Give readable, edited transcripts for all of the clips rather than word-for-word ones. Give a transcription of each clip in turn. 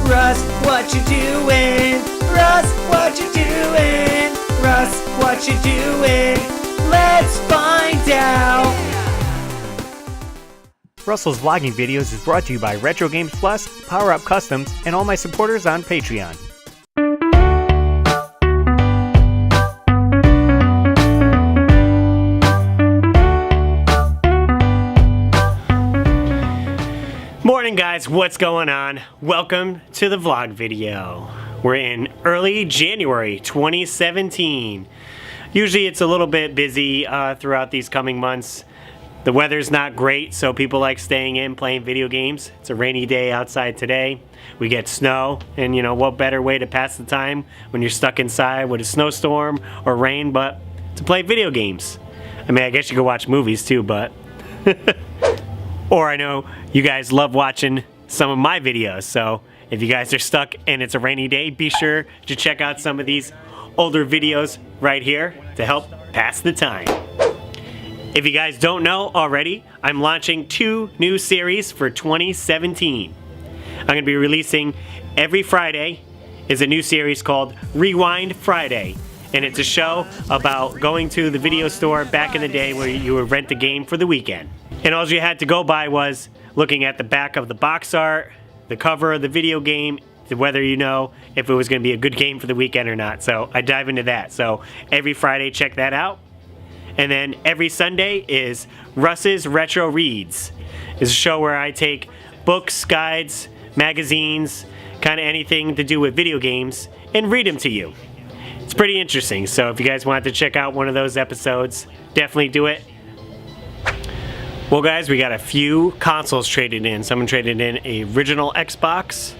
Russ, what you doing? Russ, what you doing? Russ, what you doing? Let's find out! Russell's vlogging videos is brought to you by Retro Games Plus, Power Up Customs, and all my supporters on Patreon. Morning guys, what's going on? Welcome to the vlog video. We're in early January 2017. Usually it's a little bit busy throughout these coming months. The weather's not great, so people like staying in playing video games. It's a rainy day outside today. We get snow, and you know, what better way to pass the time when you're stuck inside with a snowstorm or rain but to play video games. I mean, I guess you could watch movies too, but or I know you guys love watching some of my videos, so if you guys are stuck and it's a rainy day, be sure to check out some of these older videos right here to help pass the time. If you guys don't know already, I'm launching 2 new series for 2017. I'm going to be releasing every Friday is a new series called Rewind Friday. And it's a show about going to the video store back in the day where you would rent the game for the weekend. And all you had to go by was looking at the back of the box art, the cover of the video game, whether you know if it was going to be a good game for the weekend or not. So I dive into that. So every Friday, check that out. And then every Sunday is Russ's Retro Reads. It's a show where I take books, guides, magazines, kind of anything to do with video games, and read them to you. It's pretty interesting, so if you guys want to check out one of those episodes, definitely do it. Well guys, we got a few consoles traded in. Someone traded in a original Xbox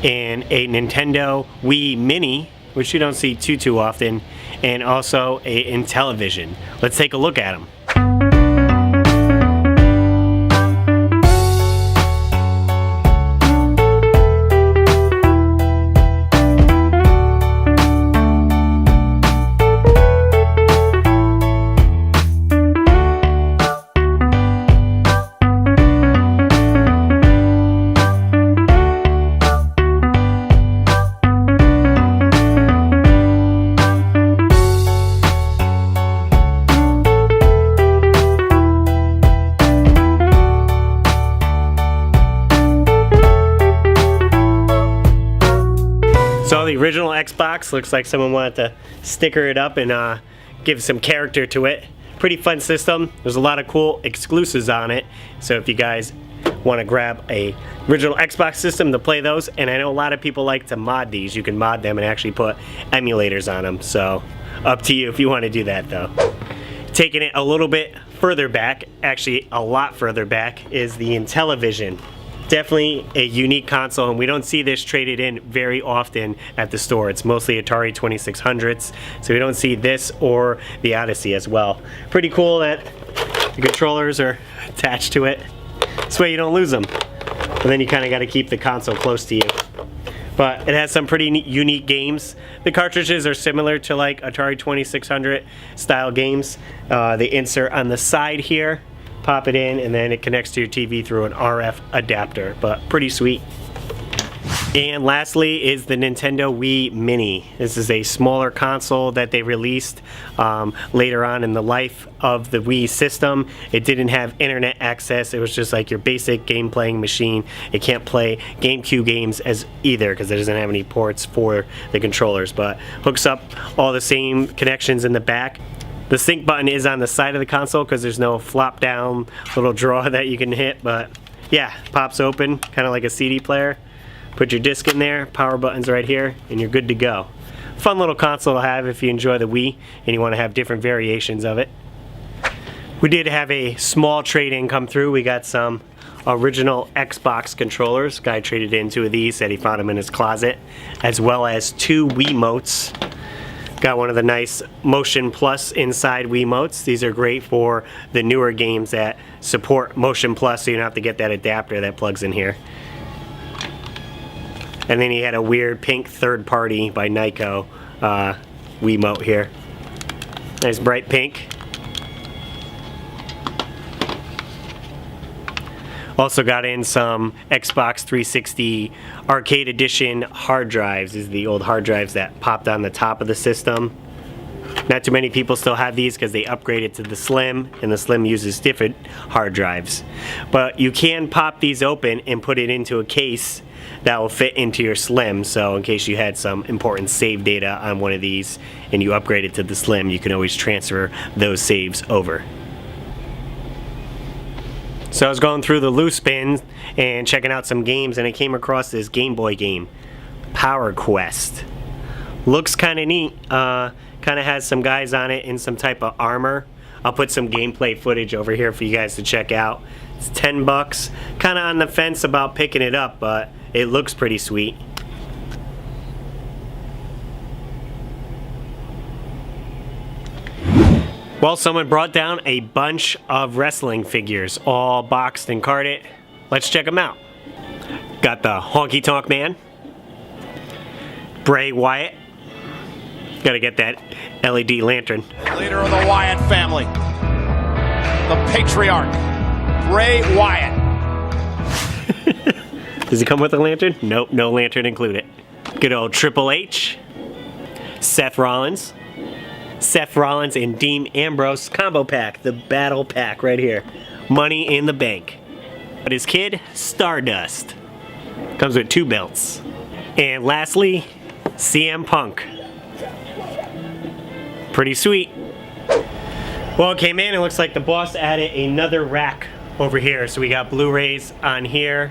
and a Nintendo Wii Mini, which you don't see too often, and also a Intellivision. Let's take a look at them. So the original Xbox looks like someone wanted to sticker it up and give some character to it. Pretty fun system. There's a lot of cool exclusives on it. So if you guys want to grab a original Xbox system to play those, and I know a lot of people like to mod these. You can mod them and actually put emulators on them. So up to you if you want to do that though. Taking it a little bit further back, actually a lot further back, is the Intellivision. Definitely a unique console, and we don't see this traded in very often at the store. It's mostly Atari 2600s, so we don't see this or the Odyssey as well. Pretty cool that the controllers are attached to it. This way you don't lose them. And then you kind of got to keep the console close to you. But it has some pretty unique games. The cartridges are similar to like Atari 2600 style games. They insert on the side here. Pop it in, and then it connects to your TV through an RF adapter, but pretty sweet. And lastly is the Nintendo Wii Mini. This is a smaller console that they released later on in the life of the Wii system. It didn't have internet access. It was just like your basic game playing machine. It can't play GameCube games as either because it doesn't have any ports for the controllers, but hooks up all the same connections in the back. The sync button is on the side of the console because there's no flop down little drawer that you can hit, but yeah, pops open kind of like a CD player. Put your disc in there, power button's right here, and you're good to go. Fun little console to have if you enjoy the Wii and you want to have different variations of it. We did have a small trade-in come through. We got some original Xbox controllers. Guy traded in 2 of these, said he found them in his closet, as well as 2 Wiimotes. Got one of the nice Motion Plus inside Wiimotes. These are great for the newer games that support Motion Plus, so you don't have to get that adapter that plugs in here. And then he had a weird pink third party by Nyko Wiimote here. Nice bright pink. Also got in some Xbox 360 Arcade Edition hard drives. These are the old hard drives that popped on the top of the system. Not too many people still have these because they upgraded to the Slim, and the Slim uses different hard drives. But you can pop these open and put it into a case that will fit into your Slim, so in case you had some important save data on one of these and you upgraded to the Slim, you can always transfer those saves over. So I was going through the loose bins and checking out some games, and I came across this Game Boy game, Power Quest. Looks kind of neat. Kind of has some guys on it in some type of armor. I'll put some gameplay footage over here for you guys to check out. It's 10 bucks. Kind of on the fence about picking it up, but it looks pretty sweet. Well, someone brought down a bunch of wrestling figures, all boxed and carded. Let's check them out. Got the Honky Tonk Man, Bray Wyatt. Gotta get that LED lantern. Leader of the Wyatt family, the patriarch, Bray Wyatt. Does he come with a lantern? Nope, no lantern included. Good old Triple H, Seth Rollins and Dean Ambrose combo pack, the battle pack right here. Money in the Bank. But his kid, Stardust. Comes with 2 belts. And lastly, CM Punk. Pretty sweet. Well, it came in, it looks like the boss added another rack over here. So we got Blu-rays on here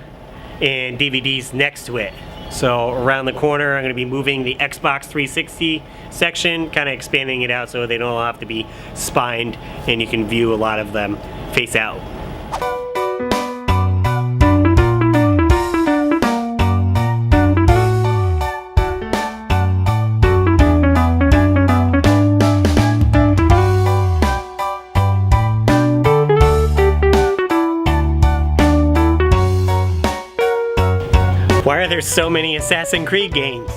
and DVDs next to it. So around the corner, I'm gonna be moving the Xbox 360 section, kind of expanding it out so they don't all have to be spined and you can view a lot of them face out. Why are there so many Assassin's Creed games?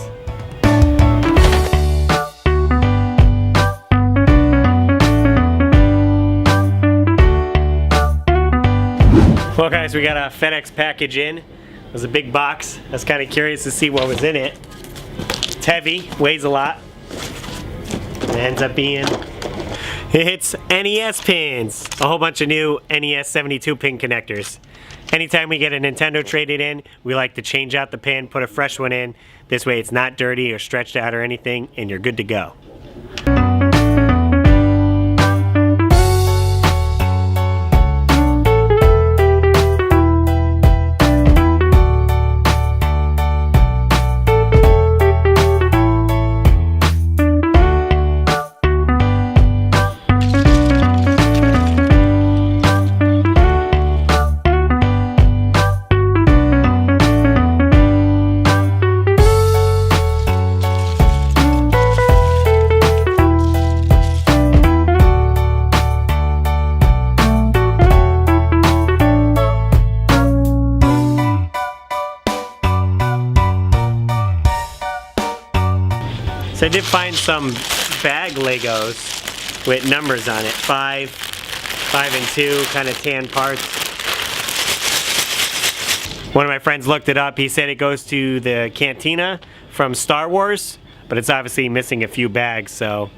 Well guys, we got a FedEx package in. It was a big box. I was kind of curious to see what was in it. It's heavy, weighs a lot. It ends up being, it's NES pins. A whole bunch of new NES 72 pin connectors. Anytime we get a Nintendo traded in, we like to change out the pin, put a fresh one in. This way it's not dirty or stretched out or anything, and you're good to go. So I did find some bag Legos with numbers on it. 5 and 2, kind of tan parts. One of my friends looked it up. He said it goes to the cantina from Star Wars, but it's obviously missing a few bags, so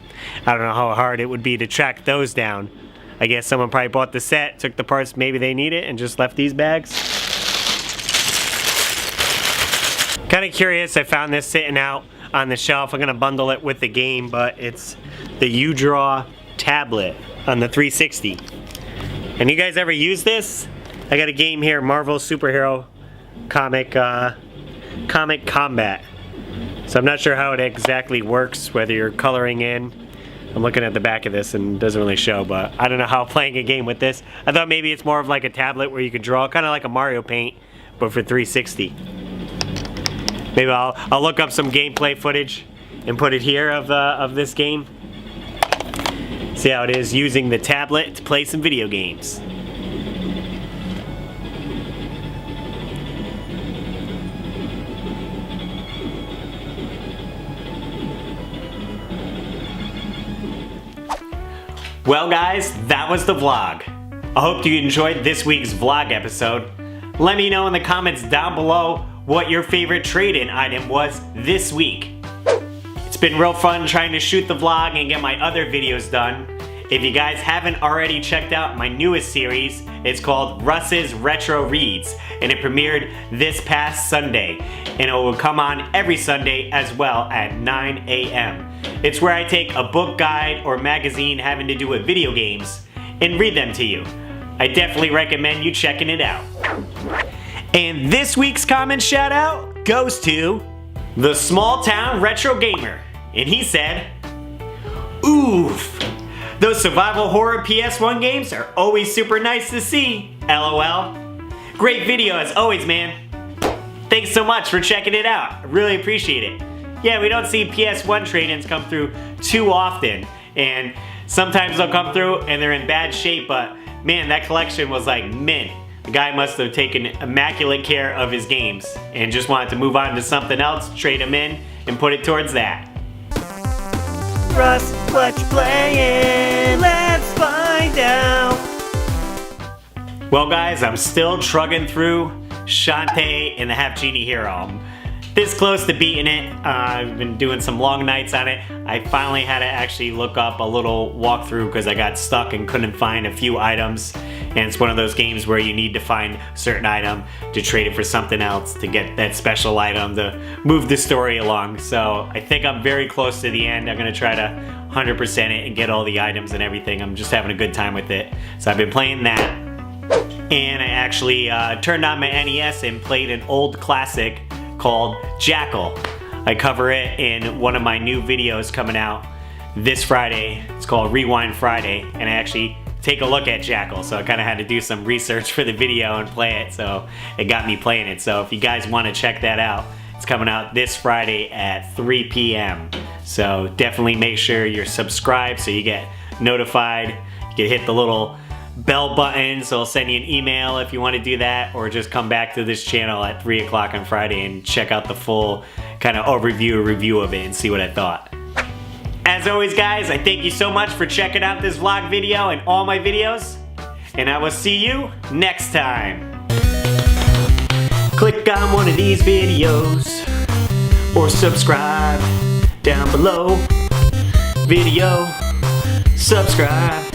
I don't know how hard it would be to track those down. I guess someone probably bought the set, took the parts maybe they need it, and just left these bags. Kind of curious, I found this sitting out on the shelf. I'm gonna bundle it with the game, but it's the U-Draw tablet on the 360. And you guys ever use this? I got a game here, Marvel Superhero Comic Combat. So I'm not sure how it exactly works, whether you're coloring in. I'm looking at the back of this and it doesn't really show, but I don't know how playing a game with this. I thought maybe it's more of like a tablet where you could draw, kind of like a Mario Paint, but for 360. Maybe I'll look up some gameplay footage and put it here of this game. See how it is using the tablet to play some video games. Well guys, that was the vlog. I hope you enjoyed this week's vlog episode. Let me know in the comments down below what your favorite trade-in item was this week. It's been real fun trying to shoot the vlog and get my other videos done. If you guys haven't already checked out my newest series, it's called Russ's Retro Reads, and it premiered this past Sunday, and it will come on every Sunday as well at 9 a.m. It's where I take a book, guide, or magazine having to do with video games and read them to you. I definitely recommend you checking it out. And this week's comment shout out goes to the Small Town Retro Gamer, and he said, "Oof, those survival horror PS1 games are always super nice to see, LOL. Great video as always, man. Thanks so much for checking it out. I really appreciate it. Yeah, we don't see PS1 trade-ins come through too often, and sometimes they'll come through and they're in bad shape, but man, that collection was like mint. The guy must have taken immaculate care of his games and just wanted to move on to something else, trade them in, and put it towards that." Russ, what you playing? Let's find out. Well guys, I'm still trugging through Shantae and the Half Genie Hero. I'm this close to beating it. I've been doing some long nights on it. I finally had to actually look up a little walkthrough because I got stuck and couldn't find a few items. And it's one of those games where you need to find a certain item to trade it for something else to get that special item to move the story along. So I think I'm very close to the end. I'm gonna try to 100% it and get all the items and everything. I'm just having a good time with it. So I've been playing that. And I actually turned on my NES and played an old classic called Jackal. I cover it in one of my new videos coming out this Friday. It's called Rewind Friday, and I actually take a look at Jackal, so I kind of had to do some research for the video and play it, so it got me playing it. So if you guys want to check that out, it's coming out this Friday at 3 p.m. So definitely make sure you're subscribed so you get notified. You can hit the little bell button so I'll send you an email if you want to do that, or just come back to this channel at 3 o'clock on Friday and check out the full kind of overview review of it and see what I thought. As always guys, I thank you so much for checking out this vlog video and all my videos, and I will see you next time. Click on one of these videos or subscribe down below. Video, subscribe.